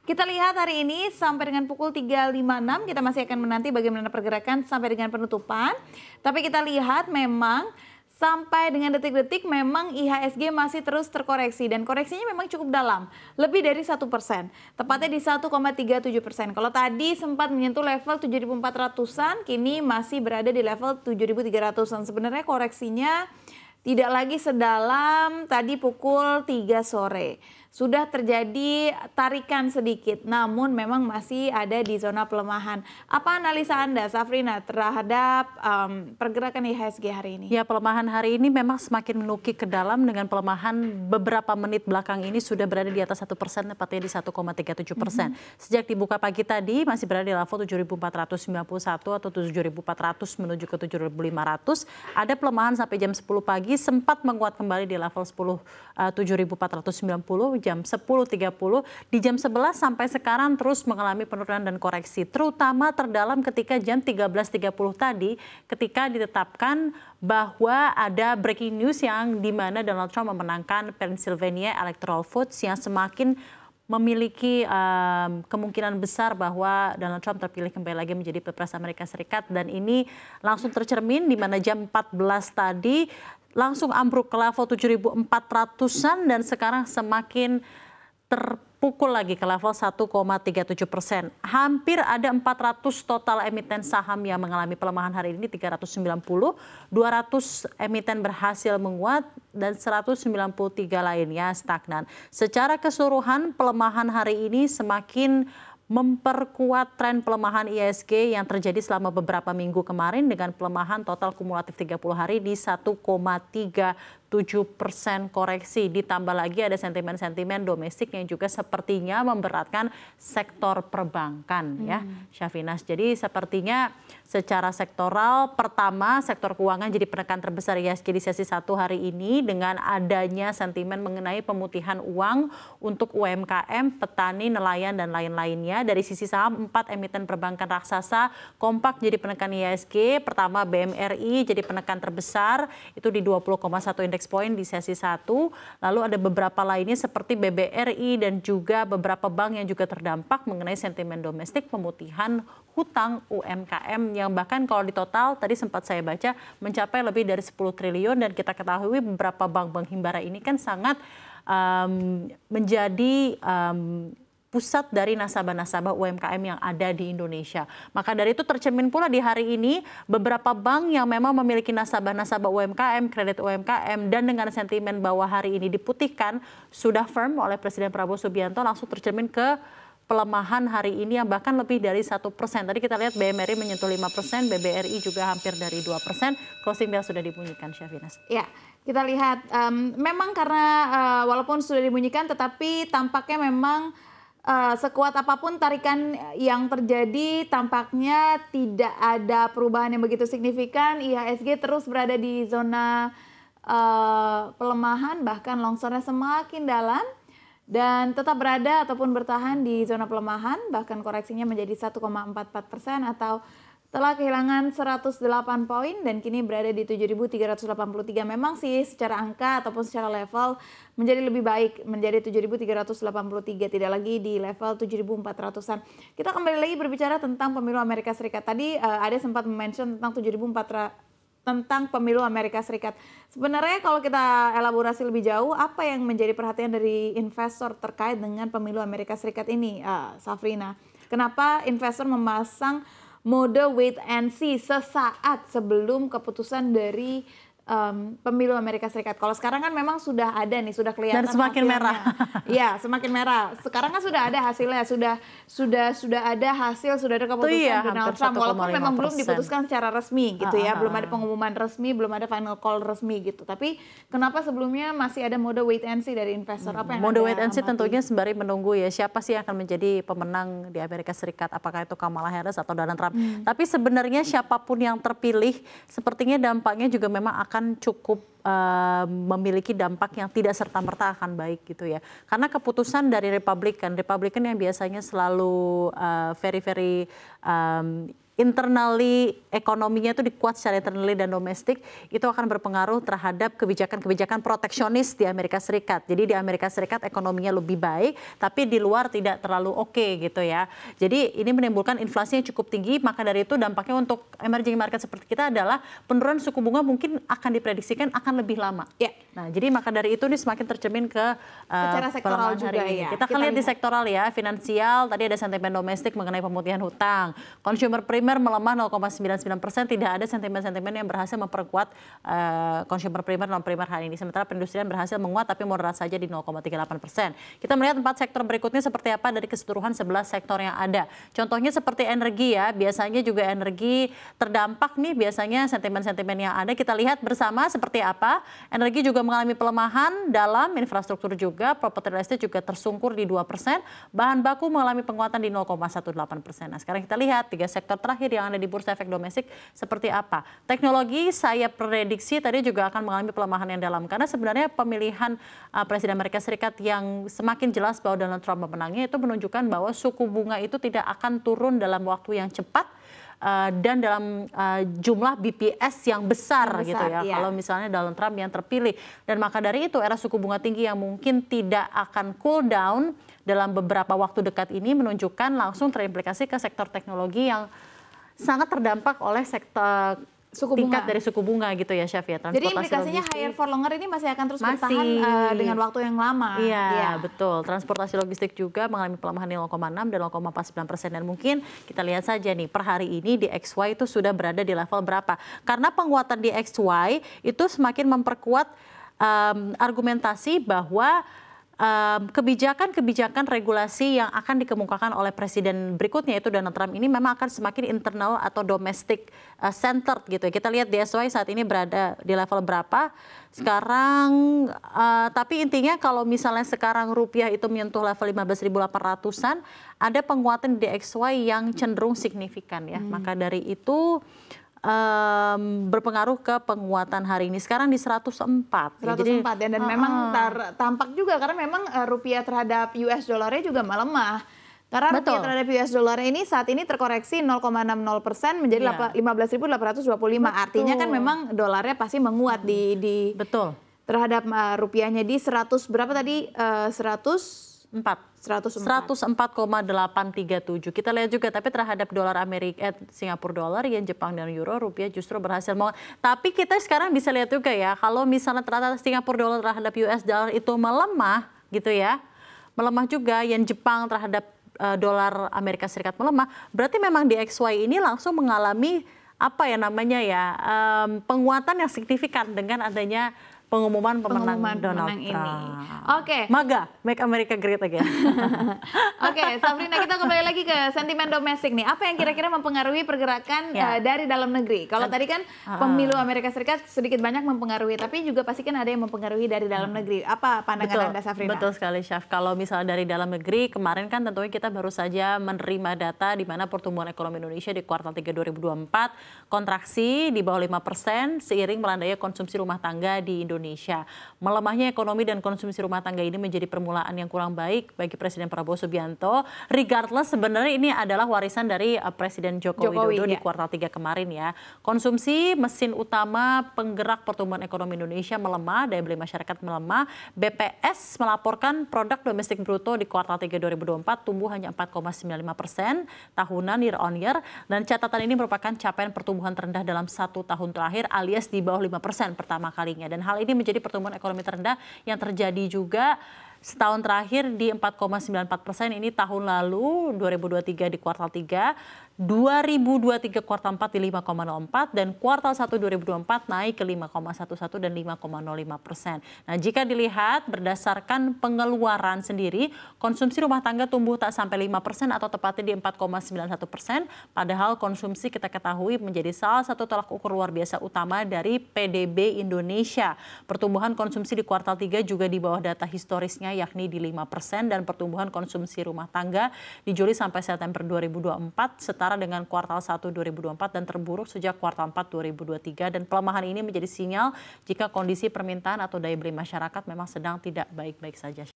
Kita lihat hari ini sampai dengan pukul 3.56 kita masih akan menanti bagaimana pergerakan sampai dengan penutupan. Tapi kita lihat memang sampai dengan detik-detik memang IHSG masih terus terkoreksi dan koreksinya memang cukup dalam, lebih dari 1%, tepatnya di 1,37%. Kalau tadi sempat menyentuh level 7.400-an, kini masih berada di level 7.300-an. Sebenarnya koreksinya tidak lagi sedalam tadi pukul 3 sore. Sudah terjadi tarikan sedikit, namun memang masih ada di zona pelemahan. Apa analisa Anda, Safrina, terhadap pergerakan IHSG hari ini? Ya, pelemahan hari ini memang semakin menukik ke dalam dengan pelemahan beberapa menit belakang ini sudah berada di atas 1%, tepatnya di 1,37%. Sejak dibuka pagi tadi masih berada di level 7.491 atau 7.400 menuju ke 7.500. Ada pelemahan sampai jam 10 pagi, sempat menguat kembali di level 7.490. Jam 10.30, di jam 11 sampai sekarang terus mengalami penurunan dan koreksi, terutama terdalam ketika jam 13.30 tadi ketika ditetapkan bahwa ada breaking news yang dimana Donald Trump memenangkan Pennsylvania Electoral Votes yang semakin memiliki kemungkinan besar bahwa Donald Trump terpilih kembali lagi menjadi Pilpres Amerika Serikat, dan ini langsung tercermin di mana jam 14 tadi langsung ambruk ke level 7.400-an dan sekarang semakin terpukul lagi ke level 1,37%. Hampir ada 400 total emiten saham yang mengalami pelemahan hari ini, 390, 200 emiten berhasil menguat dan 193 lainnya stagnan. Secara keseluruhan pelemahan hari ini semakin memperkuat tren pelemahan IHSG yang terjadi selama beberapa minggu kemarin dengan pelemahan total kumulatif 30 hari di 1,37% koreksi. Ditambah lagi ada sentimen-sentimen domestik yang juga sepertinya memberatkan sektor perbankan ya, Syafinas. Jadi sepertinya secara sektoral, pertama sektor keuangan jadi penekan terbesar IHSG di sesi 1 hari ini dengan adanya sentimen mengenai pemutihan uang untuk UMKM, petani, nelayan dan lain-lainnya. Dari sisi saham, 4 emiten perbankan raksasa kompak jadi penekan IHSG. Pertama BMRI jadi penekan terbesar, itu di 20,1 indeks poin di sesi 1. Lalu ada beberapa lainnya seperti BBRI dan juga beberapa bank yang juga terdampak mengenai sentimen domestik, pemutihan hutang UMKM yang bahkan kalau di total tadi sempat saya baca mencapai lebih dari 10 triliun, dan kita ketahui beberapa bank-bank himbara ini kan sangat menjadi pusat dari nasabah-nasabah UMKM yang ada di Indonesia. Maka dari itu tercermin pula di hari ini beberapa bank yang memang memiliki nasabah-nasabah UMKM, kredit UMKM, dan dengan sentimen bahwa hari ini diputihkan sudah firm oleh Presiden Prabowo Subianto, langsung tercermin ke pelemahan hari ini yang bahkan lebih dari 1%. Tadi kita lihat BMRI menyentuh 5%, BBRI juga hampir dari 2%. Closing bell sudah dibunyikan, Syafinas. Ya, kita lihat memang karena walaupun sudah dibunyikan tetapi tampaknya memang sekuat apapun tarikan yang terjadi tampaknya tidak ada perubahan yang begitu signifikan. IHSG terus berada di zona pelemahan, bahkan longsornya semakin dalam dan tetap berada ataupun bertahan di zona pelemahan, bahkan koreksinya menjadi 1,44% atau telah kehilangan 108 poin dan kini berada di 7.383. Memang sih secara angka ataupun secara level menjadi lebih baik, menjadi 7.383, tidak lagi di level 7.400-an. Kita kembali lagi berbicara tentang pemilu Amerika Serikat. Tadi ada sempat mention tentang 7.400 tentang pemilu Amerika Serikat. Sebenarnya kalau kita elaborasi lebih jauh, apa yang menjadi perhatian dari investor terkait dengan pemilu Amerika Serikat ini, Safrina? Kenapa investor memasang mode wait and see sesaat sebelum keputusan dari pemilu Amerika Serikat? Kalau sekarang kan memang sudah ada nih, sudah kelihatan dan semakin hasilnya. merah. Ya, semakin merah. Sekarang kan sudah ada hasilnya, sudah ada hasil, sudah ada keputusan Donald Trump. Walaupun memang belum diputuskan secara resmi gitu ya, belum ada pengumuman resmi, belum ada final call resmi gitu. Tapi kenapa sebelumnya masih ada mode wait and see dari investor? Apa yang mode wait and see tentunya sembari menunggu ya siapa sih yang akan menjadi pemenang di Amerika Serikat, apakah itu Kamala Harris atau Donald Trump. Tapi sebenarnya siapapun yang terpilih sepertinya dampaknya juga memang akan cukup memiliki dampak yang tidak serta-merta akan baik gitu ya. Karena keputusan dari Republikan yang biasanya selalu very internally ekonominya itu dikuat secara internally dan domestik, itu akan berpengaruh terhadap kebijakan-kebijakan proteksionis di Amerika Serikat. Jadi di Amerika Serikat ekonominya lebih baik, tapi di luar tidak terlalu oke gitu ya. Jadi ini menimbulkan inflasi yang cukup tinggi, maka dari itu dampaknya untuk emerging market seperti kita adalah penurunan suku bunga mungkin akan diprediksikan akan lebih lama. Ya. Nah, jadi maka dari itu ini semakin tercermin ke secara sektoral juga ya. Kita akan lihat di sektoral ya, finansial, tadi ada sentimen domestik mengenai pemutihan hutang. Consumer primer melemah 0,99%, tidak ada sentimen-sentimen yang berhasil memperkuat consumer primer, non-primer hari ini. Sementara perindustrian berhasil menguat tapi moderat saja di 0,38%. Kita melihat 4 sektor berikutnya seperti apa dari keseluruhan 11 sektor yang ada. Contohnya seperti energi ya, biasanya juga energi terdampak nih biasanya sentimen-sentimen yang ada. Kita lihat bersama seperti apa. Energi juga mengalami pelemahan dalam infrastruktur juga, properti real estate juga tersungkur di 2%, bahan baku mengalami penguatan di 0,18%. Nah, sekarang kita lihat 3 sektor terakhir yang ada di Bursa Efek Domestik seperti apa. Teknologi saya prediksi tadi juga akan mengalami pelemahan yang dalam karena sebenarnya pemilihan Presiden Amerika Serikat yang semakin jelas bahwa Donald Trump memenangnya itu menunjukkan bahwa suku bunga itu tidak akan turun dalam waktu yang cepat dan dalam jumlah BPS yang besar gitu ya. Iya. Kalau misalnya Donald Trump yang terpilih. Dan maka dari itu era suku bunga tinggi yang mungkin tidak akan cool down dalam beberapa waktu dekat ini menunjukkan langsung terimplikasi ke sektor teknologi yang sangat terdampak oleh sektor tingkat dari suku bunga gitu ya, Chef ya. Jadi implikasinya higher for longer ini masih akan terus bertahan dengan waktu yang lama. Iya, betul. Transportasi logistik juga mengalami pelemahan 0,6 dan 0,49%. Dan mungkin kita lihat saja nih, per hari ini di XY itu sudah berada di level berapa. Karena penguatan di XY itu semakin memperkuat argumentasi bahwa kebijakan-kebijakan regulasi yang akan dikemukakan oleh presiden berikutnya itu Donald Trump ini memang akan semakin internal atau domestic centered gitu ya. Kita lihat DXY saat ini berada di level berapa sekarang, tapi intinya kalau misalnya sekarang rupiah itu menyentuh level 15.800-an, ada penguatan di DXY yang cenderung signifikan ya. Maka dari itu berpengaruh ke penguatan hari ini. Sekarang di 104. 104 ya, dan memang tampak juga karena memang rupiah terhadap US dollarnya juga melemah. Karena rupiah terhadap US dollar ini saat ini terkoreksi 0,60% menjadi 15.825. Artinya kan memang dolarnya pasti menguat di terhadap rupiahnya di 100 berapa tadi? 104,837. Kita lihat juga tapi terhadap dolar Amerika, Singapura dolar, yen Jepang dan euro, rupiah justru berhasil mau. Tapi kita sekarang bisa lihat juga ya, kalau misalnya ternyata Singapura dolar terhadap US dollar itu melemah gitu ya. Melemah juga yen Jepang terhadap dolar Amerika Serikat melemah, berarti memang di XY ini langsung mengalami apa ya namanya ya, penguatan yang signifikan dengan adanya pengumuman pemenang Donald Trump. Oke. MAGA, Make America Great Again. Oke, Safrina, kita kembali lagi ke sentimen domestik nih. Apa yang kira-kira mempengaruhi pergerakan dari dalam negeri? Kalau tadi kan pemilu Amerika Serikat sedikit banyak mempengaruhi, tapi juga pasti kan ada yang mempengaruhi dari dalam negeri. Apa pandangan Anda, Safrina? Betul sekali, Chef. Kalau misalnya dari dalam negeri, kemarin kan tentunya kita baru saja menerima data di mana pertumbuhan ekonomi Indonesia di kuartal 3 2024 kontraksi di bawah 5% seiring melandainya konsumsi rumah tangga di Indonesia. Melemahnya ekonomi dan konsumsi rumah tangga ini menjadi permulaan yang kurang baik bagi Presiden Prabowo Subianto. Regardless sebenarnya ini adalah warisan dari Presiden Joko Widodo di kuartal 3 kemarin ya. Konsumsi mesin utama penggerak pertumbuhan ekonomi Indonesia melemah, daya beli masyarakat melemah. BPS melaporkan produk domestik bruto di kuartal 3 2024 tumbuh hanya 4,95% tahunan year on year. Dan catatan ini merupakan capaian pertumbuhan terendah dalam 1 tahun terakhir alias di bawah 5% pertama kalinya. Dan hal ini menjadi pertumbuhan ekonomi terendah yang terjadi juga setahun terakhir di 4,94%. Ini tahun lalu 2023 di kuartal 3, 2023 kuartal 4 di 5,04 dan kuartal 1 2024 naik ke 5,11 dan 5,05%. Nah, jika dilihat berdasarkan pengeluaran sendiri, konsumsi rumah tangga tumbuh tak sampai 5% atau tepatnya di 4,91%, padahal konsumsi kita ketahui menjadi salah satu tolak ukur luar biasa utama dari PDB Indonesia. Pertumbuhan konsumsi di kuartal 3 juga di bawah data historisnya yakni di 5% dan pertumbuhan konsumsi rumah tangga di Juli sampai September 2024 setara dengan kuartal 1 2024 dan terburuk sejak kuartal 4 2023 dan pelemahan ini menjadi sinyal jika kondisi permintaan atau daya beli masyarakat memang sedang tidak baik-baik saja.